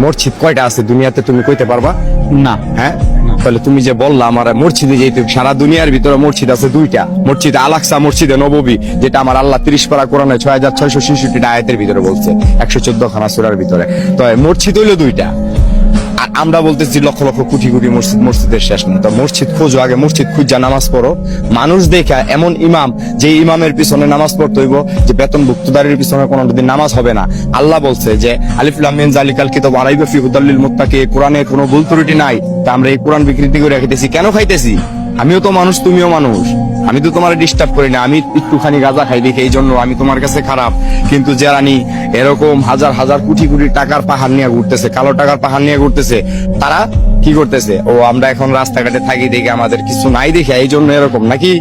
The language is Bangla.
মসজিদ কয়টা আছে দুনিয়াতে তুমি কইতে পারবা? না। হ্যাঁ, তাহলে তুমি যে বললা আমার মসজিদে যেতে, সারা দুনিয়ার ভিতরে মসজিদ আছে দুইটা, মসজিদ আল-আকসা, মসজিদে নববী, যেটা আমার আল্লাহ 30 পারা কোরআনে 6666 আয়াতের ভিতরে বলছে, 114 খানা সূরার ভিতরে। তো মসজিদ হইলো দুইটা, আর আমরা বলতেছি লক্ষ লক্ষ কোটি কোটি মসজিদ, মসজিদের শেষ নেই। তো মসজিদ খোঁজো, আগে মসজিদ খুঁজা নামাজ পড়ো, মানুষ দেখা এমন ইমাম, যে ইমামের পিছনে নামাজ পড়তে হইব, যে বেতনভুক্তদারির পিছনে কোনোদিন নামাজ হবে না। আল্লাহ বলছে যে আলিফ লাম মিম যালিকাল কিতাব লা রাইবা ফীহি হুদাল লিল মুত্তাকিন, কোরআনে কোনো ভুল ত্রুটি নাই। তা আমরা এই কোরআন বিকৃতি করে খাইতেছি কেন? খাইতেছি, আমিও তো মানুষ, তুমিও মানুষ, আমি তো তোমার ডিস্টার্ব করি না, আমি একটুখানি গাঁজা খাই দেখি এই জন্য আমি তোমার কাছে খারাপ। কিন্তু যারা এরকম হাজার হাজার কোটি কোটি টাকার পাহাড় নিয়ে ঘুরতেছে, কালো টাকার পাহাড় নিয়ে ঘুরতেছে, তারা কি করতেছে? ও আমরা এখন রাস্তাঘাটে থাকি দেখে আমাদের কিছু নাই দেখে এই জন্য এরকম নাকি?